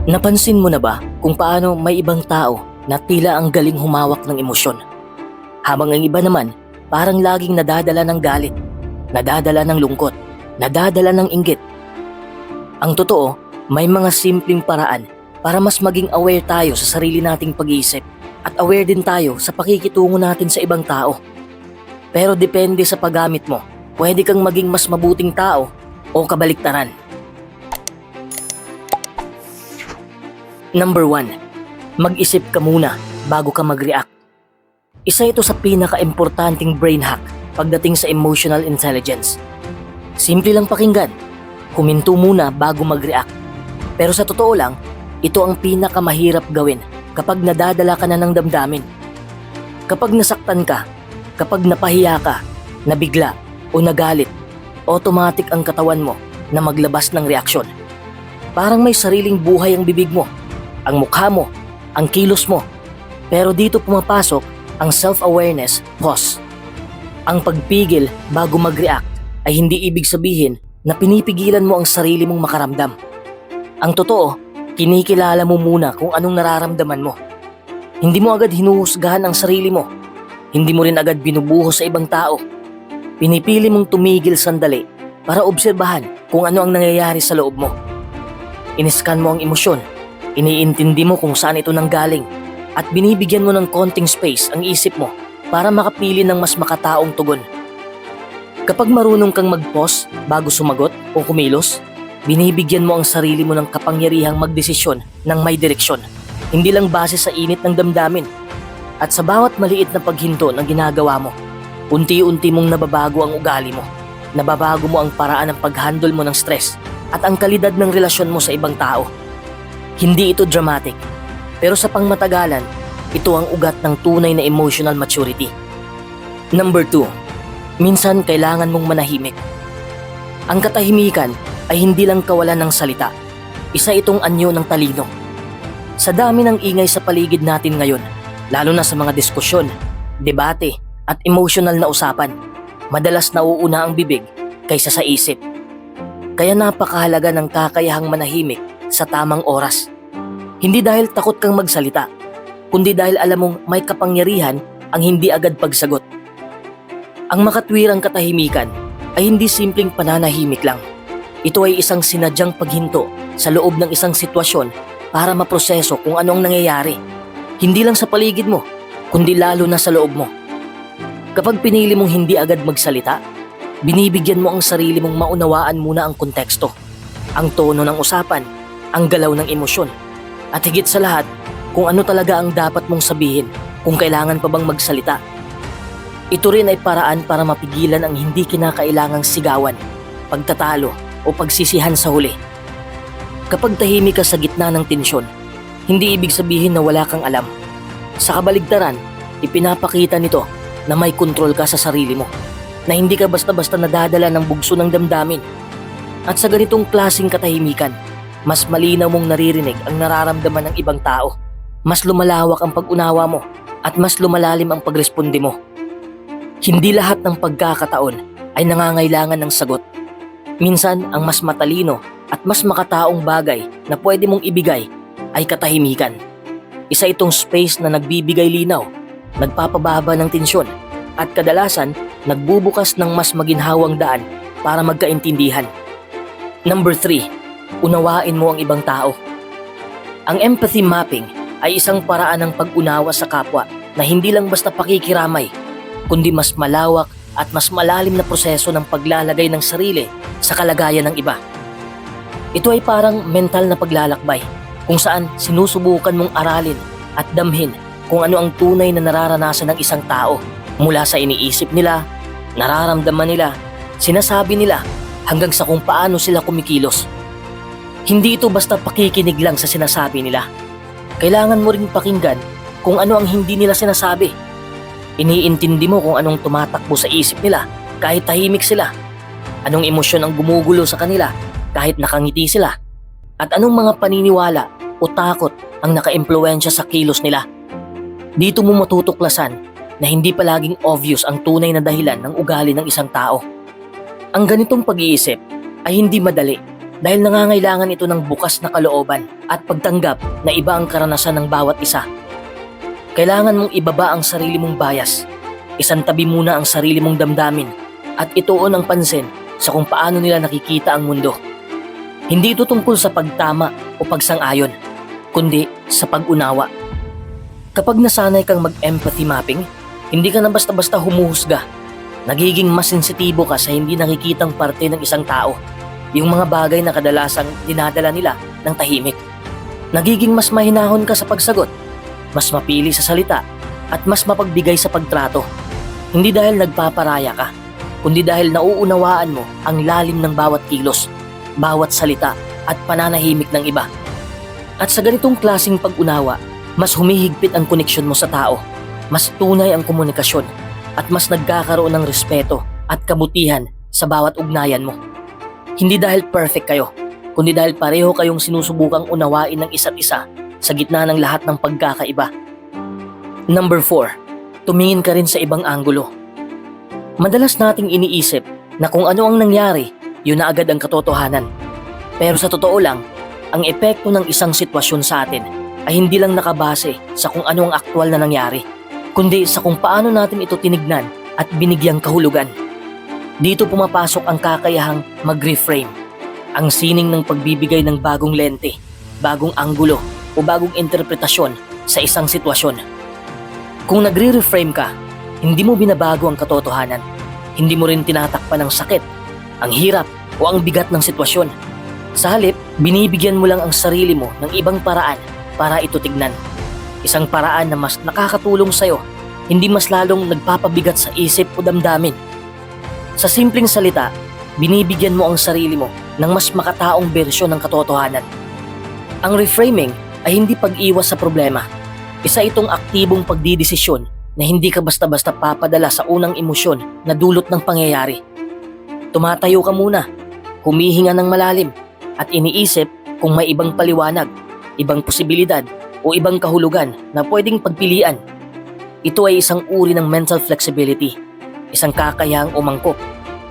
Napansin mo na ba kung paano may ibang tao na tila ang galing humawak ng emosyon, habang ang iba naman parang laging nadadala ng galit, nadadala ng lungkot, nadadala ng inggit? Ang totoo, may mga simpleng paraan para mas maging aware tayo sa sarili nating pag-iisip at aware din tayo sa pakikitungo natin sa ibang tao. Pero depende sa paggamit mo, pwede kang maging mas mabuting tao o kabaliktaran. Number 1. Mag-isip ka muna bago ka mag-react. Isa ito sa pinaka-importanting brain hack pagdating sa emotional intelligence. Simple lang pakinggan, huminto muna bago mag-react. Pero sa totoo lang, ito ang pinakamahirap gawin kapag nadadala ka na ng damdamin. Kapag nasaktan ka, kapag napahiya ka, nabigla o nagalit, automatic ang katawan mo na maglabas ng reaksyon. Parang may sariling buhay ang bibig mo, ang mukha mo, ang kilos mo. Pero dito pumapasok ang self-awareness, pause. Ang pagpigil bago mag-react ay hindi ibig sabihin na pinipigilan mo ang sarili mong makaramdam. Ang totoo, kinikilala mo muna kung anong nararamdaman mo. Hindi mo agad hinuhusgahan ang sarili mo. Hindi mo rin agad binubuhos sa ibang tao. Pinipili mong tumigil sandali para obserbahan kung ano ang nangyayari sa loob mo. Iniskan mo ang emosyon. Iniintindi mo kung saan ito nanggaling at binibigyan mo ng konting space ang isip mo para makapili ng mas makataong tugon. Kapag marunong kang mag-pause bago sumagot o kumilos, binibigyan mo ang sarili mo ng kapangyarihang magdesisyon ng may direksyon, hindi lang base sa init ng damdamin. At sa bawat maliit na paghinto ng ginagawa mo, unti-unti mong nababago ang ugali mo, nababago mo ang paraan ng pag-handle mo ng stress at ang kalidad ng relasyon mo sa ibang tao. Hindi ito dramatic, pero sa pangmatagalan, ito ang ugat ng tunay na emotional maturity. Number 2. Minsan kailangan mong manahimik. Ang katahimikan ay hindi lang kawalan ng salita. Isa itong anyo ng talino. Sa dami ng ingay sa paligid natin ngayon, lalo na sa mga diskusyon, debate at emotional na usapan, madalas nauuna ang bibig kaysa sa isip. Kaya napakahalaga ng kakayahang manahimik sa tamang oras. Hindi dahil takot kang magsalita, kundi dahil alam mong may kapangyarihan ang hindi agad pagsagot. Ang makatwirang katahimikan ay hindi simpleng pananahimik lang. Ito ay isang sinadyang paghinto sa loob ng isang sitwasyon para maproseso kung ano ang nangyayari. Hindi lang sa paligid mo, kundi lalo na sa loob mo. Kapag pinili mong hindi agad magsalita, binibigyan mo ang sarili mong maunawaan muna ang konteksto, ang tono ng usapan, ang galaw ng emosyon, at higit sa lahat, kung ano talaga ang dapat mong sabihin kung kailangan pa bang magsalita. Ito rin ay paraan para mapigilan ang hindi kinakailangang sigawan, pagtatalo o pagsisihan sa huli. Kapag tahimik ka sa gitna ng tensyon, hindi ibig sabihin na wala kang alam. Sa kabaligtaran, ipinapakita nito na may kontrol ka sa sarili mo, na hindi ka basta-basta nadadala ng bugso ng damdamin. At sa ganitong klaseng katahimikan, mas malinaw mong naririnig ang nararamdaman ng ibang tao. Mas lumalawak ang pag-unawa mo at mas lumalalim ang pagresponde mo. Hindi lahat ng pagkakataon ay nangangailangan ng sagot. Minsan, ang mas matalino at mas makataong bagay na pwede mong ibigay ay katahimikan. Isa itong space na nagbibigay linaw, nagpapababa ng tensyon, at kadalasan nagbubukas ng mas maginhawang daan para magkaintindihan. Number 3. Unawain mo ang ibang tao. Ang empathy mapping ay isang paraan ng pag-unawa sa kapwa na hindi lang basta pakikiramay, kundi mas malawak at mas malalim na proseso ng paglalagay ng sarili sa kalagayan ng iba. Ito ay parang mental na paglalakbay kung saan sinusubukan mong aralin at damhin kung ano ang tunay na nararanasan ng isang tao mula sa iniisip nila, nararamdaman nila, sinasabi nila hanggang sa kung paano sila kumikilos. Hindi ito basta pakikinig lang sa sinasabi nila. Kailangan mo ring pakinggan kung ano ang hindi nila sinasabi. Iniintindi mo kung anong tumatakbo sa isip nila kahit tahimik sila. Anong emosyon ang gumugulo sa kanila kahit nakangiti sila. At anong mga paniniwala o takot ang nakaimpluwensya sa kilos nila. Dito mo matutuklasan na hindi palaging obvious ang tunay na dahilan ng ugali ng isang tao. Ang ganitong pag-iisip ay hindi madali Dahil nangangailangan ito ng bukas na kalooban at pagtanggap na iba ang karanasan ng bawat isa. Kailangan mong ibaba ang sarili mong bias. Isantabi muna ang sarili mong damdamin at ituon ang pansin sa kung paano nila nakikita ang mundo. Hindi ito tungkol sa pagtama o pagsang-ayon, kundi sa pag-unawa. Kapag nasanay kang mag-empathy mapping, hindi ka na basta-basta humuhusga. Nagiging mas sensitibo ka sa hindi nakikitang parte ng isang tao. Yung mga bagay na kadalasang dinadala nila ng tahimik. Nagiging mas mahinahon ka sa pagsagot, mas mapili sa salita, at mas mapagbigay sa pagtrato. Hindi dahil nagpaparaya ka, kundi dahil nauunawaan mo ang lalim ng bawat kilos, bawat salita, at pananahimik ng iba. At sa ganitong klaseng pag-unawa, mas humihigpit ang koneksyon mo sa tao, mas tunay ang komunikasyon, at mas nagkakaroon ng respeto at kabutihan sa bawat ugnayan mo. Hindi dahil perfect kayo, kundi dahil pareho kayong sinusubukang unawain ng isa't isa sa gitna ng lahat ng pagkakaiba. Number 4, tumingin ka rin sa ibang anggulo. Madalas nating iniisip na kung ano ang nangyari, yun na agad ang katotohanan. Pero sa totoo lang, ang epekto ng isang sitwasyon sa atin ay hindi lang nakabase sa kung ano ang aktwal na nangyari, kundi sa kung paano natin ito tinignan at binigyang kahulugan. Dito pumapasok ang kakayahang mag-reframe, ang sining ng pagbibigay ng bagong lente, bagong anggulo o bagong interpretasyon sa isang sitwasyon. Kung nagre-reframe ka, hindi mo binabago ang katotohanan, hindi mo rin tinatakpan ang sakit, ang hirap o ang bigat ng sitwasyon. Sa halip, binibigyan mo lang ang sarili mo ng ibang paraan para ito tignan. Isang paraan na mas nakakatulong sa'yo, hindi mas lalong nagpapabigat sa isip o damdamin. Sa simpleng salita, binibigyan mo ang sarili mo ng mas makataong bersyon ng katotohanan. Ang reframing ay hindi pag-iwas sa problema. Isa itong aktibong pagdidesisyon na hindi ka basta-basta papadala sa unang emosyon na dulot ng pangyayari. Tumatayo ka muna, humihinga ng malalim, at iniisip kung may ibang paliwanag, ibang posibilidad o ibang kahulugan na pwedeng pagpilian. Ito ay isang uri ng mental flexibility, isang kakayahang umangkop,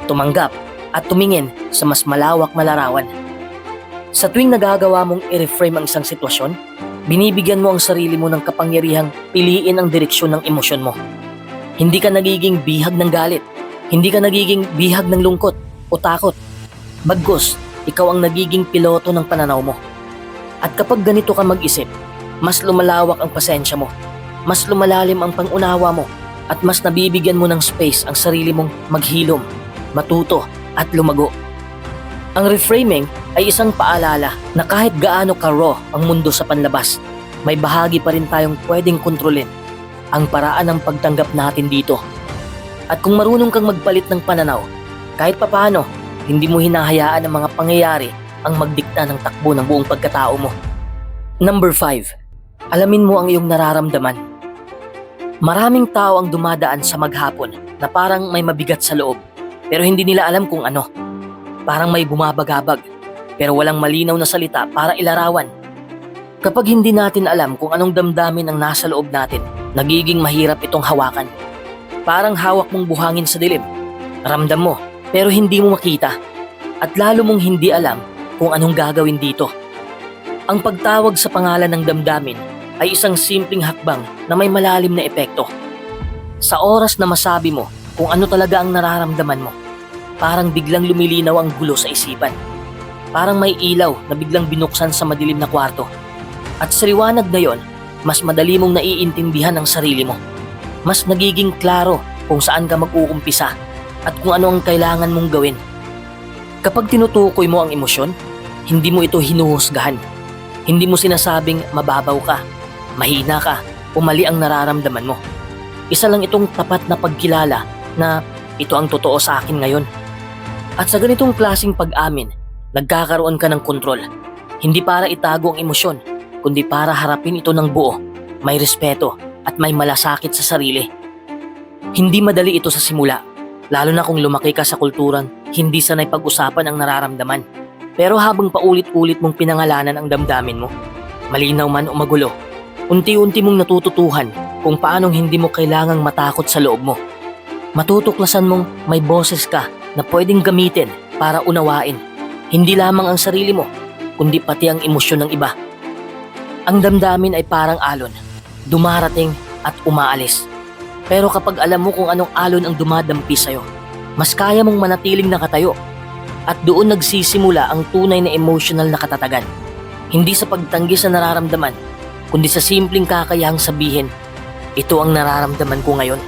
tumanggap at tumingin sa mas malawak na larawan. Sa tuwing nagagawa mong i-reframe ang isang sitwasyon, binibigyan mo ang sarili mo ng kapangyarihang piliin ang direksyon ng emosyon mo. Hindi ka nagiging bihag ng galit, hindi ka nagiging bihag ng lungkot o takot. Bagkus, ikaw ang nagiging piloto ng pananaw mo. At kapag ganito ka mag-isip, mas lumalawak ang pasensya mo, mas lumalalim ang pangunawa mo, at mas nabibigyan mo ng space ang sarili mong maghilom, matuto at lumago. Ang reframing ay isang paalala na kahit gaano ka-raw ang mundo sa panlabas, may bahagi pa rin tayong pwedeng kontrolin, ang paraan ng pagtanggap natin dito. At kung marunong kang magpalit ng pananaw, kahit papaano, hindi mo hinahayaan ang mga pangyayari ang magdikta ng takbo ng buong pagkatao mo. Number 5, alamin mo ang iyong nararamdaman. Maraming tao ang dumadaan sa maghapon na parang may mabigat sa loob, pero hindi nila alam kung ano. Parang may bumabagabag, pero walang malinaw na salita para ilarawan. Kapag hindi natin alam kung anong damdamin ang nasa loob natin, nagiging mahirap itong hawakan. Parang hawak mong buhangin sa dilim. Ramdam mo, pero hindi mo makita. At lalo mong hindi alam kung anong gagawin dito. Ang pagtawag sa pangalan ng damdamin ay isang simpleng hakbang na may malalim na epekto. Sa oras na masabi mo kung ano talaga ang nararamdaman mo, parang biglang lumilinaw ang gulo sa isipan. Parang may ilaw na biglang binuksan sa madilim na kwarto. At sa liwanag na yon, mas madali mong naiintindihan ang sarili mo. Mas nagiging klaro kung saan ka mag-uumpisa at kung ano ang kailangan mong gawin. Kapag tinutukoy mo ang emosyon, hindi mo ito hinuhusgahan. Hindi mo sinasabing mababaw ka, mahina ka, o mali ang nararamdaman mo. Isa lang itong tapat na pagkilala na ito ang totoo sa akin ngayon. At sa ganitong klaseng pag-amin, nagkakaroon ka ng kontrol. Hindi para itago ang emosyon, kundi para harapin ito ng buo, may respeto at may malasakit sa sarili. Hindi madali ito sa simula, lalo na kung lumaki ka sa kulturang hindi sanay pag-usapan ang nararamdaman. Pero habang paulit-ulit mong pinangalanan ang damdamin mo, malinaw man o magulo, unti-unti mong natututuhan kung paanong hindi mo kailangang matakot sa loob mo. Matutuklasan mong may boses ka na pwedeng gamitin para unawain, Hindi lamang ang sarili mo, kundi pati ang emosyon ng iba. Ang damdamin ay parang alon, dumarating at umaalis. Pero kapag alam mo kung anong alon ang dumadampi sa'yo, mas kaya mong manatiling nakatayo. At doon nagsisimula ang tunay na emotional na katatagan. Hindi sa pagtanggi sa nararamdaman, kundi sa simpleng kakayahang sabihin, ito ang nararamdaman ko ngayon.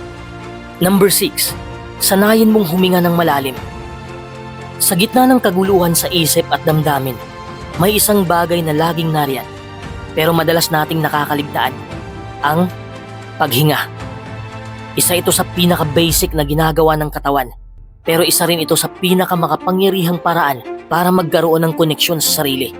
Number 6, sanayin mong huminga ng malalim. Sa gitna ng kaguluhan sa isip at damdamin, may isang bagay na laging nariyan, pero madalas nating nakakaligtaan, ang paghinga. Isa ito sa pinaka-basic na ginagawa ng katawan, pero isa rin ito sa pinaka-makapangyarihang paraan para magkaroon ng koneksyon sa sarili.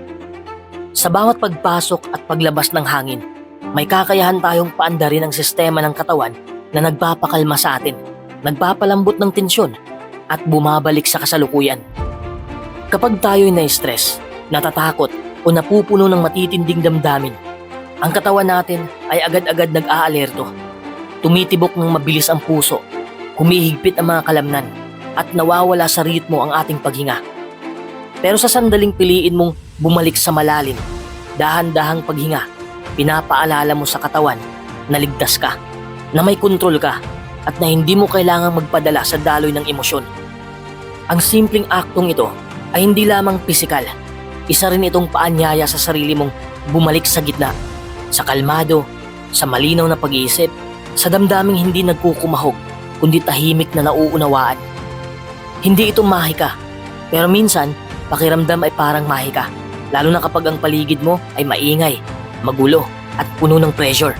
Sa bawat pagpasok at paglabas ng hangin, may kakayahan tayong paandarin ang sistema ng katawan na nagpapakalma sa atin, nagpapalambot ng tensyon, at bumabalik sa kasalukuyan. Kapag tayo'y na-stress, natatakot, o napupuno ng matitinding damdamin, ang katawan natin ay agad-agad nag-aalerto. Tumitibok ng mabilis ang puso, humihigpit ang mga kalamnan, at nawawala sa ritmo ang ating paghinga. Pero sa sandaling piliin mong bumalik sa malalim, dahan-dahang paghinga, pinapaalala mo sa katawan na ligtas ka, na may kontrol ka, at na hindi mo kailangang magpadala sa daloy ng emosyon. Ang simpleng aktong ito ay hindi lamang pisikal, isa rin itong paanyaya sa sarili mong bumalik sa gitna, sa kalmado, sa malinaw na pag-iisip, sa damdaming hindi nagkukumahog, kundi tahimik na nauunawaan. Hindi ito mahika, pero minsan, pakiramdam ay parang mahika, lalo na kapag ang paligid mo ay maingay, magulo, at puno ng pressure.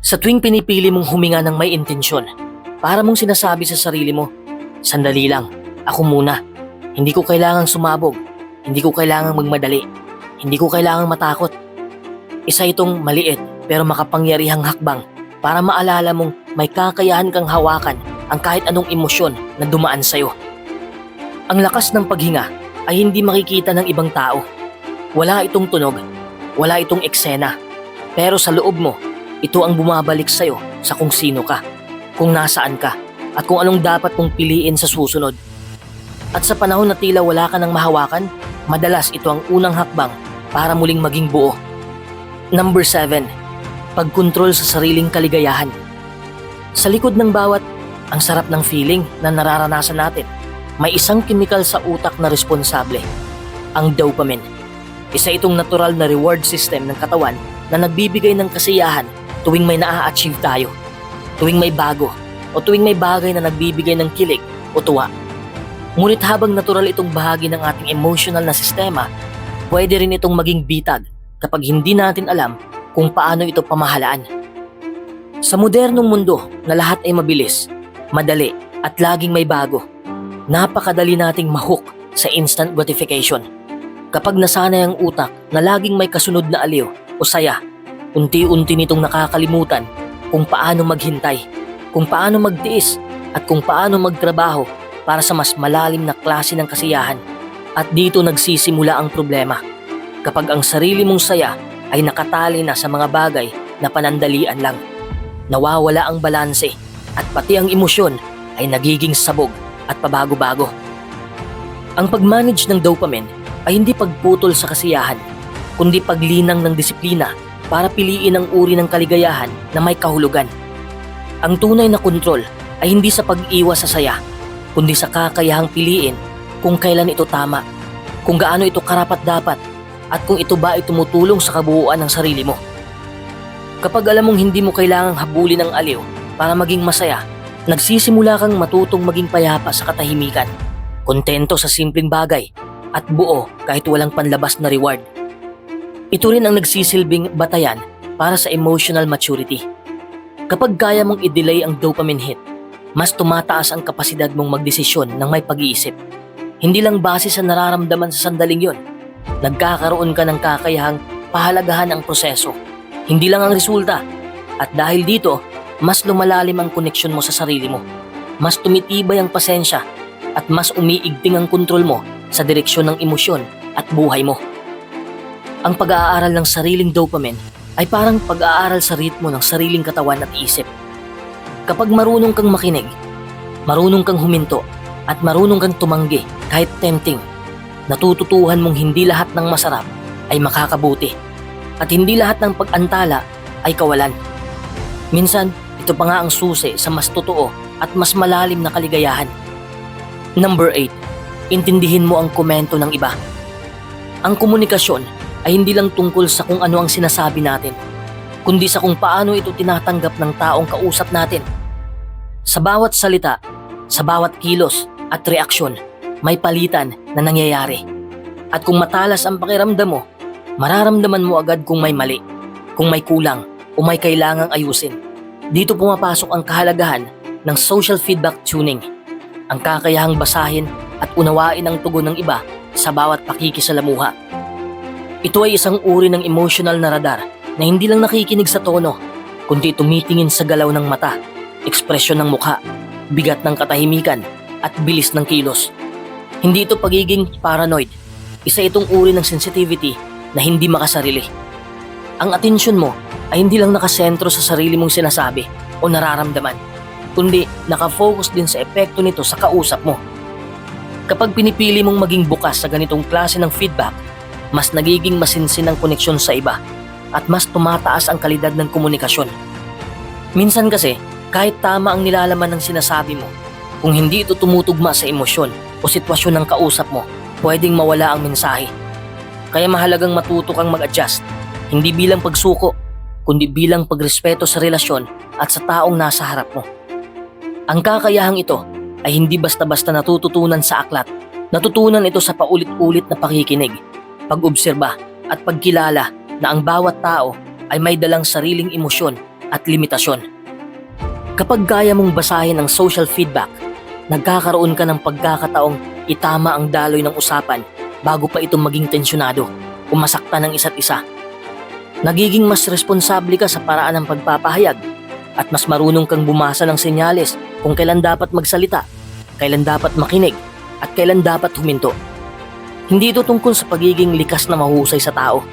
Sa tuwing pinipili mong huminga ng may intensyon, para mong sinasabi sa sarili mo, sandali lang, ako muna. Hindi ko kailangang sumabog, hindi ko kailangang magmadali, hindi ko kailangang matakot. Isa itong maliit pero makapangyarihang hakbang para maalala mong may kakayahan kang hawakan ang kahit anong emosyon na dumaan sa'yo. Ang lakas ng paghinga ay hindi makikita ng ibang tao. Wala itong tunog, wala itong eksena, pero sa loob mo, ito ang bumabalik sa'yo sa kung sino ka, kung nasaan ka, at kung anong dapat mong piliin sa susunod. At sa panahon na tila wala ka nang mahawakan, madalas ito ang unang hakbang para muling maging buo. Number 7, pagkontrol sa sariling kaligayahan. Sa likod ng bawat ang sarap ng feeling na nararanasan natin, may isang chemical sa utak na responsable, ang dopamine. Isa itong natural na reward system ng katawan na nagbibigay ng kasiyahan tuwing may naa-achieve tayo, tuwing may bago, o tuwing may bagay na nagbibigay ng kilig o tuwa. Ngunit habang natural itong bahagi ng ating emotional na sistema, pwede rin itong maging bitag kapag hindi natin alam kung paano ito pamahalaan. Sa modernong mundo na lahat ay mabilis, madali at laging may bago, napakadali nating mahook sa instant gratification. Kapag nasanay ang utak na laging may kasunod na aliw o saya, unti-unti nitong nakakalimutan kung paano maghintay, kung paano magtiis, at kung paano magtrabaho para sa mas malalim na klase ng kasiyahan. At dito nagsisimula ang problema. Kapag ang sarili mong saya ay nakatali na sa mga bagay na panandalian lang, nawawala ang balanse at pati ang emosyon ay nagiging sabog at pabago-bago. Ang pag-manage ng dopamine ay hindi pagputol sa kasiyahan, kundi paglinang ng disiplina para piliin ang uri ng kaligayahan na may kahulugan. Ang tunay na kontrol ay hindi sa pag-iwas sa saya, kundi sa kakayahang piliin kung kailan ito tama, kung gaano ito karapat-dapat, at kung ito ba ay tumutulong sa kabuuan ng sarili mo. Kapag alam mong hindi mo kailangang habulin ang aliw para maging masaya, nagsisimula kang matutong maging payapa sa katahimikan, kontento sa simpleng bagay, at buo kahit walang panlabas na reward. Ito rin ang nagsisilbing batayan para sa emotional maturity. Kapag kaya mong i-delay ang dopamine hit, mas tumataas ang kapasidad mong magdesisyon ng may pag-iisip. Hindi lang base sa nararamdaman sa sandaling yon, nagkakaroon ka ng kakayahang pahalagahan ang proseso, hindi lang ang resulta. At dahil dito, mas lumalalim ang koneksyon mo sa sarili mo, mas tumitibay ang pasensya, at mas umiigting ang kontrol mo sa direksyon ng emosyon at buhay mo. Ang pag-aaral ng sariling dopamine ay parang pag-aaral sa ritmo ng sariling katawan at isip. Kapag marunong kang makinig, marunong kang huminto, at marunong kang tumanggi kahit tempting, natututuhan mong hindi lahat ng masarap ay makakabuti at hindi lahat ng pag-antala ay kawalan. Minsan, ito pa nga ang susi sa mas totoo at mas malalim na kaligayahan. Number 8. Intindihin mo ang komento ng iba. Ang komunikasyon ay hindi lang tungkol sa kung ano ang sinasabi natin, kundi sa kung paano ito tinatanggap ng taong kausap natin. Sa bawat salita, sa bawat kilos at reaksyon, may palitan na nangyayari. At kung matalas ang pakiramdam mo, mararamdaman mo agad kung may mali, kung may kulang o may kailangang ayusin. Dito pumapasok ang kahalagahan ng social feedback tuning, ang kakayahang basahin at unawain ang tugon ng iba sa bawat pakikisalamuha. Ito ay isang uri ng emotional na radar na hindi lang nakikinig sa tono, kundi tumitingin sa galaw ng mata, ekspresyon ng mukha, bigat ng katahimikan at bilis ng kilos. Hindi ito pagiging paranoid. Isa itong uri ng sensitivity na hindi makasarili. Ang atensyon mo ay hindi lang nakasentro sa sarili mong sinasabi o nararamdaman, kundi nakafocus din sa epekto nito sa kausap mo. Kapag pinipili mong maging bukas sa ganitong klase ng feedback, mas nagiging masinsin ang koneksyon sa iba at mas tumataas ang kalidad ng komunikasyon. Minsan kasi, kahit tama ang nilalaman ng sinasabi mo, kung hindi ito tumutugma sa emosyon o sitwasyon ng kausap mo, pwedeng mawala ang mensahe. Kaya mahalagang matuto kang mag-adjust, hindi bilang pagsuko, kundi bilang pagrespeto sa relasyon at sa taong nasa harap mo. Ang kakayahang ito ay hindi basta-basta natututunan sa aklat. Natutunan ito sa paulit-ulit na pakikinig, pag-obserba at pagkilala na ang bawat tao ay may dalang sariling emosyon at limitasyon. Kapag kaya mong basahin ang social feedback, nagkakaroon ka ng pagkakataong itama ang daloy ng usapan bago pa ito maging tensyonado o masaktan ng isa't isa. Nagiging mas responsable ka sa paraan ng pagpapahayag at mas marunong kang bumasa ng senyales kung kailan dapat magsalita, kailan dapat makinig at kailan dapat huminto. Hindi ito tungkol sa pagiging likas na mahusay sa tao,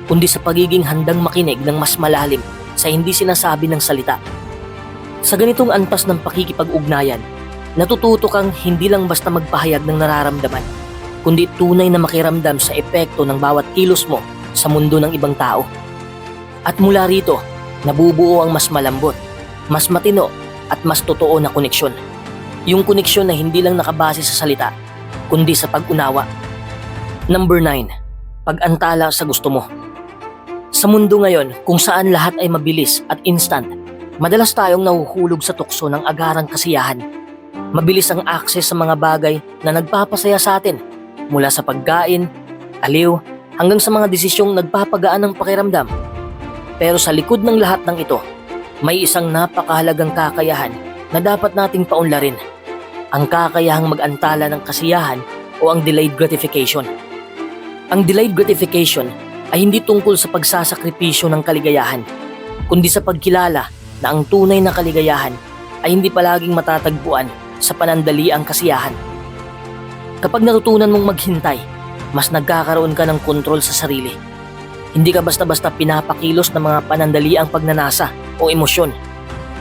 kundi sa pagiging handang makinig ng mas malalim sa hindi sinasabi ng salita. Sa ganitong antas ng pakikipag-ugnayan, natututo kang hindi lang basta magpahayag ng nararamdaman, kundi tunay na makiramdam sa epekto ng bawat kilos mo sa mundo ng ibang tao. At mula rito, nabubuo ang mas malambot, mas matino at mas totoo na koneksyon. Yung koneksyon na hindi lang nakabase sa salita, kundi sa pag-unawa. Number 9. Pag-antala sa gusto mo. Sa mundo ngayon kung saan lahat ay mabilis at instant, madalas tayong nahuhulog sa tukso ng agarang kasiyahan. Mabilis ang access sa mga bagay na nagpapasaya sa atin, mula sa pagkain, aliw, hanggang sa mga desisyong nagpapagaan ng pakiramdam. Pero sa likod ng lahat ng ito, may isang napakahalagang kakayahan na dapat nating paunlarin. Ang kakayahang mag-antala ng kasiyahan o ang delayed gratification. Ang delayed gratification ay hindi tungkol sa pagsasakripisyo ng kaligayahan, kundi sa pagkilala na ang tunay na kaligayahan ay hindi palaging matatagpuan sa panandaliang kasiyahan. Kapag natutunan mong maghintay, mas nagkakaroon ka ng kontrol sa sarili. Hindi ka basta-basta pinapakilos ng mga panandaliang pagnanasa o emosyon.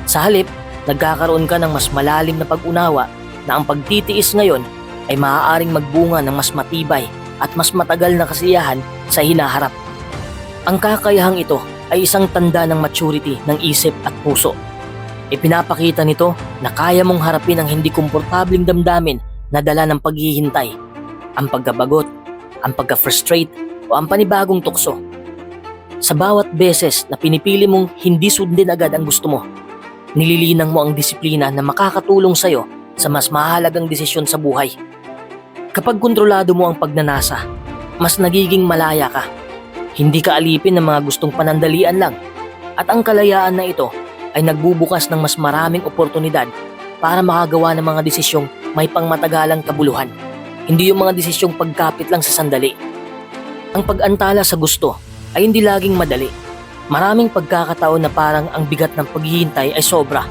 Sa halip, nagkakaroon ka ng mas malalim na pag-unawa na ang pagtitiis ngayon ay maaaring magbunga ng mas matibay at mas matagal na kasiyahan sa hinaharap. Ang kakayahang ito ay isang tanda ng maturity ng isip at puso. Ipinapakita nito na kaya mong harapin ang hindi komportabling damdamin na dala ng paghihintay, ang pagkabagot, ang pagka-frustrate o ang panibagong tukso. Sa bawat beses na pinipili mong hindi sundin agad ang gusto mo, nililinang mo ang disiplina na makakatulong sa'yo sa mas mahalagang desisyon sa buhay. Kapag kontrolado mo ang pagnanasa, mas nagiging malaya ka. Hindi ka alipin ng mga gustong panandalian lang, at ang kalayaan na ito ay nagbubukas ng mas maraming oportunidad para makagawa ng mga desisyong may pangmatagalang kabuluhan. Hindi yung mga desisyong pagkapit lang sa sandali. Ang pag-antala sa gusto ay hindi laging madali. Maraming pagkakataon na parang ang bigat ng paghihintay ay sobra.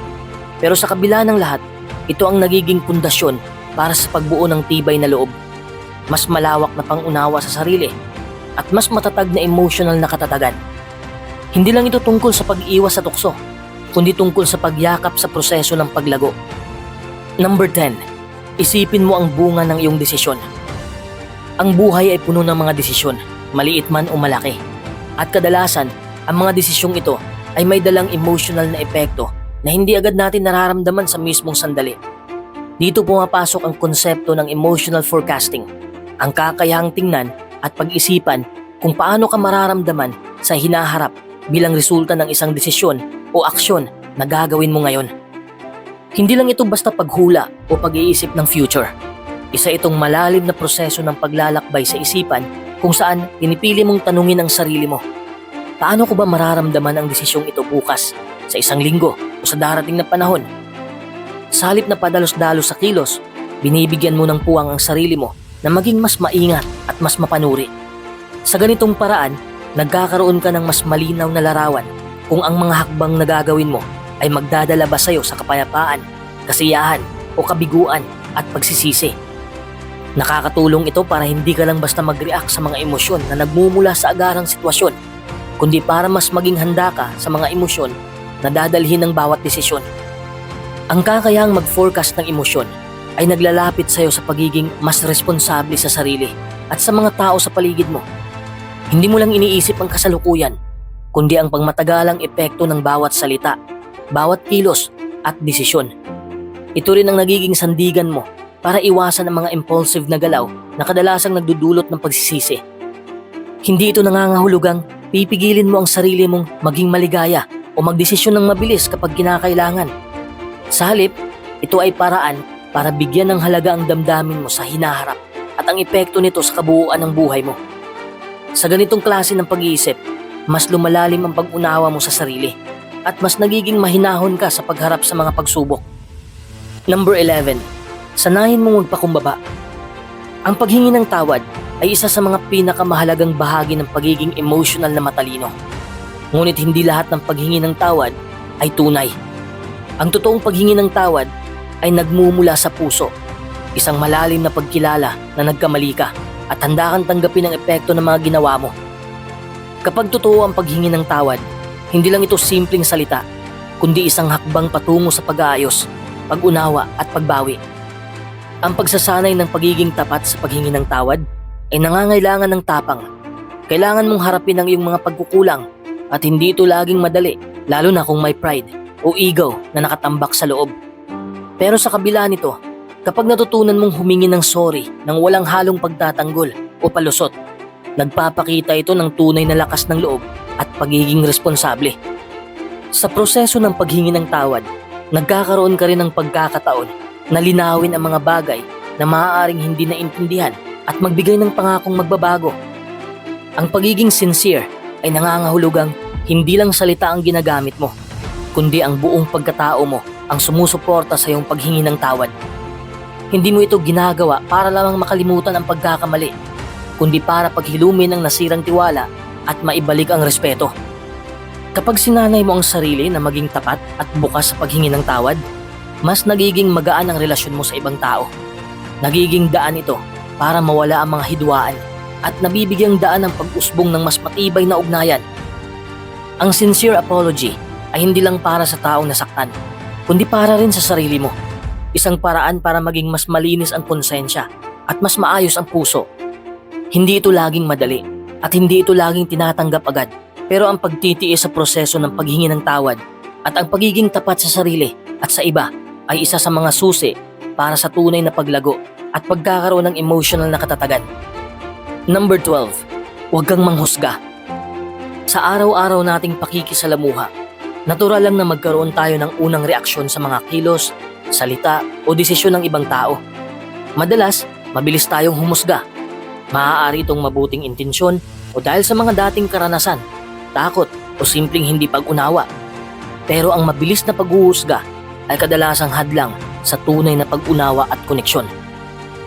Pero sa kabila ng lahat, ito ang nagiging pundasyon para sa pagbuo ng tibay na loob, mas malawak na pangunawa sa sarili, at mas matatag na emotional na katatagan. Hindi lang ito tungkol sa pag-iwas sa tukso, kundi tungkol sa pagyakap sa proseso ng paglago. Number 10. Isipin mo ang bunga ng iyong desisyon. Ang buhay ay puno ng mga desisyon, maliit man o malaki. At kadalasan, ang mga desisyong ito ay may dalang emotional na epekto na hindi agad natin nararamdaman sa mismong sandali. Dito pumapasok ang konsepto ng emotional forecasting, ang kakayahang tingnan at pag-isipan kung paano ka mararamdaman sa hinaharap bilang resulta ng isang desisyon o aksyon na gagawin mo ngayon. Hindi lang ito basta paghula o pag-iisip ng future. Isa itong malalim na proseso ng paglalakbay sa isipan kung saan pinipili mong tanungin ang sarili mo. Paano ko ba mararamdaman ang desisyong ito bukas, sa isang linggo o sa darating na panahon? Sa halip na padalos-dalos sa kilos, binibigyan mo ng puwang ang sarili mo na maging mas maingat at mas mapanuri. Sa ganitong paraan, nagkakaroon ka ng mas malinaw na larawan kung ang mga hakbang na gagawin mo ay magdadala ba sa'yo sa kapayapaan, kasiyahan o kabiguan at pagsisisi. Nakakatulong ito para hindi ka lang basta mag-react sa mga emosyon na nagmumula sa agarang sitwasyon, kundi para mas maging handa ka sa mga emosyon na dadalhin ng bawat desisyon. Ang kakayahang mag-forecast ng emosyon ay naglalapit sa iyo sa pagiging mas responsable sa sarili at sa mga tao sa paligid mo. Hindi mo lang iniisip ang kasalukuyan, kundi ang pangmatagalang epekto ng bawat salita, bawat kilos at desisyon. Ito rin ang nagiging sandigan mo para iwasan ang mga impulsive na galaw na kadalasang nagdudulot ng pagsisisi. Hindi ito nangangahulugang pipigilin mo ang sarili mong maging maligaya o magdesisyon ng mabilis kapag kinakailangan. Sa halip, ito ay paraan para bigyan ng halaga ang damdamin mo sa hinaharap at ang epekto nito sa kabuuan ng buhay mo. Sa ganitong klase ng pag-iisip, mas lumalalim ang pag-unawa mo sa sarili at mas nagiging mahinahon ka sa pagharap sa mga pagsubok. Number 11. Sanayin mong magpakumbaba. Ang paghingi ng tawad ay isa sa mga pinakamahalagang bahagi ng pagiging emotional na matalino. Ngunit hindi lahat ng paghingi ng tawad ay tunay. Ang totoong paghingi ng tawad ay nagmumula sa puso, isang malalim na pagkilala na nagkamali ka at handa kang tanggapin ang epekto ng mga ginawa mo. Kapag totoo ang paghingi ng tawad, hindi lang ito simpleng salita, kundi isang hakbang patungo sa pag-aayos, pag-unawa at pagbawi. Ang pagsasanay ng pagiging tapat sa paghingi ng tawad ay nangangailangan ng tapang. Kailangan mong harapin ang iyong mga pagkukulang at hindi ito laging madali, lalo na kung may pride o ego na nakatambak sa loob. Pero sa kabila nito, kapag natutunan mong humingi ng sorry nang walang halong pagtatanggol o palusot, nagpapakita ito ng tunay na lakas ng loob at pagiging responsable. Sa proseso ng paghingi ng tawad, nagkakaroon ka rin ng pagkakataon na linawin ang mga bagay na maaaring hindi naintindihan at magbigay ng pangakong magbabago. Ang pagiging sincere ay nangangahulugang hindi lang salita ang ginagamit mo, kundi ang buong pagkatao mo ang sumusuporta sa iyong paghingi ng tawad. Hindi mo ito ginagawa para lamang makalimutan ang pagkakamali, kundi para paghilumin ang nasirang tiwala at maibalik ang respeto. Kapag sinanay mo ang sarili na maging tapat at bukas sa paghingi ng tawad, mas nagiging magaan ang relasyon mo sa ibang tao. Nagiging daan ito para mawala ang mga hidwaan at nabibigyang daan ng pag-usbong ng mas matibay na ugnayan. Ang sincere apology ay hindi lang para sa taong nasaktan, kundi para rin sa sarili mo. Isang paraan para maging mas malinis ang konsensya at mas maayos ang puso. Hindi ito laging madali at hindi ito laging tinatanggap agad, pero ang pagtitiis sa proseso ng paghingi ng tawad at ang pagiging tapat sa sarili at sa iba ay isa sa mga susi para sa tunay na paglago at pagkakaroon ng emotional na katatagan. Number 12. Huwag kang manghusga. Sa araw-araw nating pakikisalamuha, natural lang na magkaroon tayo ng unang reaksyon sa mga kilos, salita o desisyon ng ibang tao. Madalas, mabilis tayong humusga. Maaari itong mabuting intensyon o dahil sa mga dating karanasan, takot o simpleng hindi pag-unawa. Pero ang mabilis na paghuhusga ay kadalasang hadlang sa tunay na pag-unawa at koneksyon.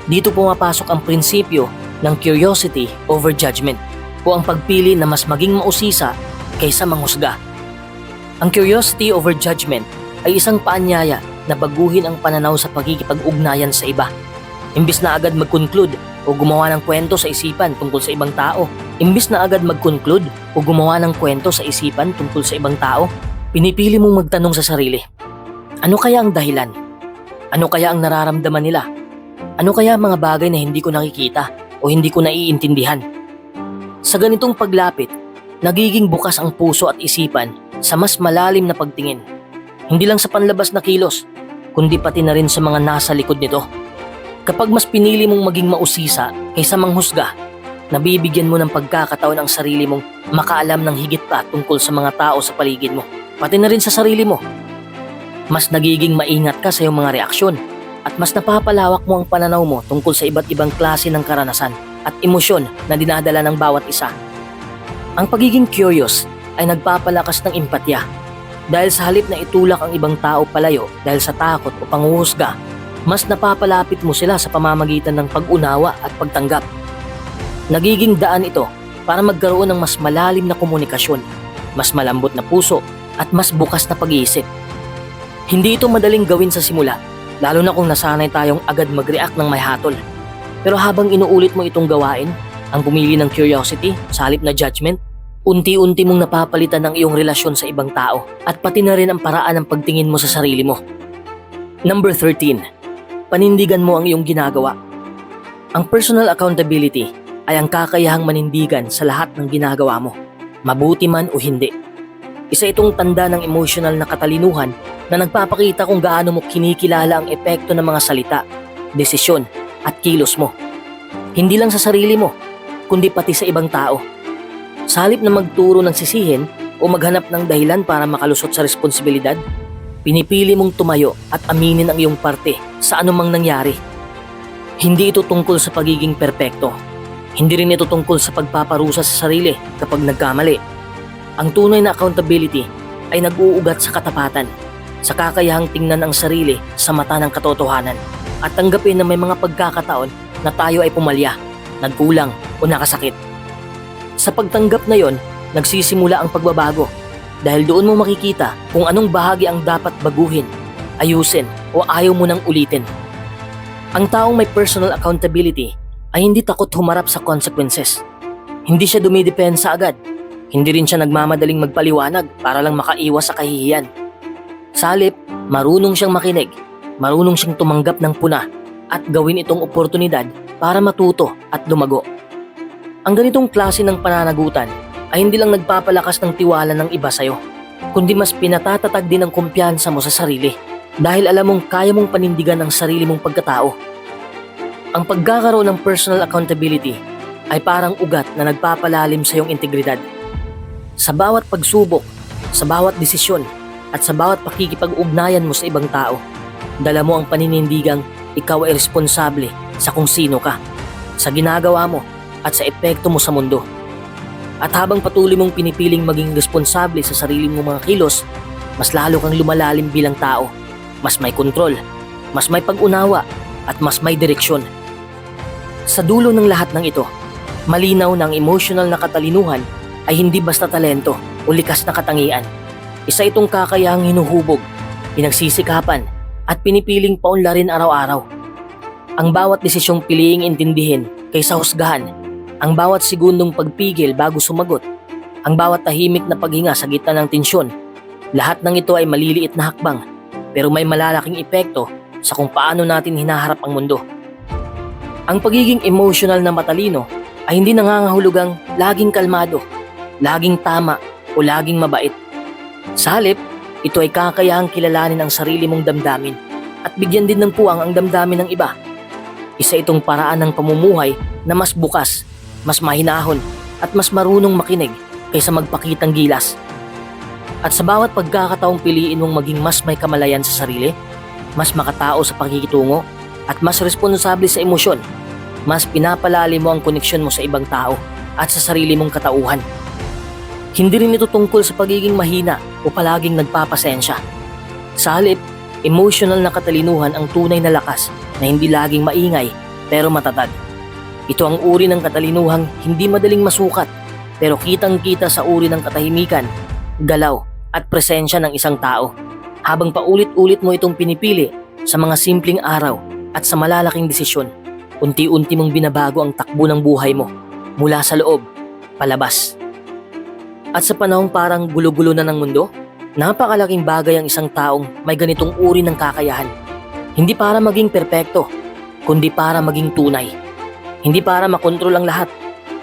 Dito pumapasok ang prinsipyo ng curiosity over judgment o ang pagpili na mas maging mausisa kaysa manghusga. Ang curiosity over judgment ay isang paanyaya na baguhin ang pananaw sa pagkikipag-ugnayan sa iba. Imbis na agad mag-conclude o gumawa ng kwento sa isipan tungkol sa ibang tao, pinipili mong magtanong sa sarili, ano kaya ang dahilan? Ano kaya ang nararamdaman nila? Ano kaya ang mga bagay na hindi ko nakikita? o hindi ko naiintindihan. Sa ganitong paglapit, nagiging bukas ang puso at isipan sa mas malalim na pagtingin. Hindi lang sa panlabas na kilos, kundi pati na rin sa mga nasa likod nito. Kapag mas pinili mong maging mausisa kaysa manghusga, nabibigyan mo ng pagkakataon ang sarili mong makaalam ng higit pa tungkol sa mga tao sa paligid mo, pati na rin sa sarili mo. Mas nagiging maingat ka sa iyong mga reaksyon at mas napapalawak mo ang pananaw mo tungkol sa iba't ibang klase ng karanasan at emosyon na dinadala ng bawat isa. Ang pagiging curious ay nagpapalakas ng empatya dahil sa halip na itulak ang ibang tao palayo dahil sa takot o panghuhusga, mas napapalapit mo sila sa pamamagitan ng pag-unawa at pagtanggap. Nagiging daan ito para magkaroon ng mas malalim na komunikasyon, mas malambot na puso at mas bukas na pag-iisip. Hindi ito madaling gawin sa simula, lalo na kung nasanay tayong agad mag-react ng may hatol. Pero habang inuulit mo itong gawain, ang pumili ng curiosity sa halip na judgment, unti-unti mong napapalitan ang iyong relasyon sa ibang tao at pati na rin ang paraan ng pagtingin mo sa sarili mo. Number 13. Panindigan mo ang iyong ginagawa. Ang personal accountability ay ang kakayahang manindigan sa lahat ng ginagawa mo, mabuti man o hindi. Isa itong tanda ng emotional na katalinuhan na nagpapakita kung gaano mo kinikilala ang epekto ng mga salita, desisyon at kilos mo. Hindi lang sa sarili mo, kundi pati sa ibang tao. Sa halip na magturo ng sisihin o maghanap ng dahilan para makalusot sa responsibilidad, pinipili mong tumayo at aminin ang iyong parte sa anumang nangyari. Hindi ito tungkol sa pagiging perpekto. Hindi rin ito tungkol sa pagpaparusa sa sarili kapag nagkamali. Ang tunay na accountability ay nag-uugat sa katapatan, sa kakayahang tingnan ang sarili sa mata ng katotohanan at tanggapin na may mga pagkakataon na tayo ay pumalya, nagkulang o nakasakit. Sa pagtanggap na yon, nagsisimula ang pagbabago dahil doon mo makikita kung anong bahagi ang dapat baguhin, ayusin o ayaw mo nang ulitin. Ang taong may personal accountability ay hindi takot humarap sa consequences. Hindi siya dumidepensa agad. Hindi rin siya nagmamadaling magpaliwanag para lang makaiwas sa kahihiyan. Sa halip, marunong siyang makinig, marunong siyang tumanggap ng puna at gawin itong oportunidad para matuto at lumago. Ang ganitong klase ng pananagutan ay hindi lang nagpapalakas ng tiwala ng iba sa'yo, kundi mas pinatatatag din ang kumpiyansa mo sa sarili dahil alam mong kaya mong panindigan ang sarili mong pagkatao. Ang pagkakaroon ng personal accountability ay parang ugat na nagpapalalim sa iyong integridad. Sa bawat pagsubok, sa bawat desisyon, at sa bawat pakikipag-ugnayan mo sa ibang tao, dala mo ang paninindigang ikaw ay responsable sa kung sino ka, sa ginagawa mo at sa epekto mo sa mundo. At habang patuloy mong pinipiling maging responsable sa sarili mong mga kilos, mas lalo kang lumalalim bilang tao, mas may kontrol, mas may pag-unawa at mas may direksyon. Sa dulo ng lahat ng ito, malinaw na ang emotional na katalinuhan ay hindi basta talento o likas na katangian. Isa itong kakayahang hinuhubog, pinagsisikapan at pinipiling paunlarin araw-araw. Ang bawat desisyong piliing intindihin kaysa husgahan, ang bawat segundong pagpigil bago sumagot, ang bawat tahimik na paghinga sa gitna ng tensyon, lahat ng ito ay maliliit na hakbang pero may malalaking epekto sa kung paano natin hinaharap ang mundo. Ang pagiging emotional na matalino ay hindi nangangahulugang laging kalmado, laging tama o laging mabait. Sa halip, ito ay kakayahang kilalanin ang sarili mong damdamin at bigyan din ng puwang ang damdamin ng iba. Isa itong paraan ng pamumuhay na mas bukas, mas mahinahon at mas marunong makinig kaysa magpakitang gilas. At sa bawat pagkakataong piliin mong maging mas may kamalayan sa sarili, mas makatao sa pakikitungo at mas responsable sa emosyon, mas pinapalalim mo ang koneksyon mo sa ibang tao at sa sarili mong katauhan. Hindi rin ito tungkol sa pagiging mahina o palaging nagpapasensya. Sa halip, emotional na katalinuhan ang tunay na lakas na hindi laging maingay pero matatag. Ito ang uri ng katalinuhang hindi madaling masukat pero kitang-kita sa uri ng katahimikan, galaw at presensya ng isang tao. Habang paulit-ulit mo itong pinipili sa mga simpleng araw at sa malalaking desisyon, unti-unti mong binabago ang takbo ng buhay mo mula sa loob, palabas. At sa panahong parang gulo-gulo na ng mundo, napakalaking bagay ang isang taong may ganitong uri ng kakayahan. Hindi para maging perpekto, kundi para maging tunay. Hindi para makontrol ang lahat,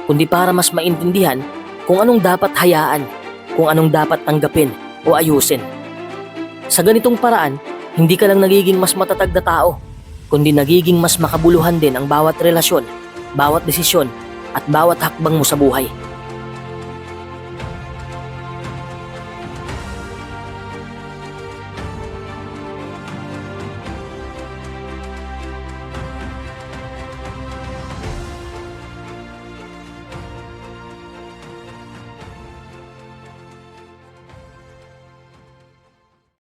kundi para mas maintindihan kung anong dapat hayaan, kung anong dapat tanggapin o ayusin. Sa ganitong paraan, hindi ka lang nagiging mas matatag na tao, kundi nagiging mas makabuluhan din ang bawat relasyon, bawat desisyon, at bawat hakbang mo sa buhay.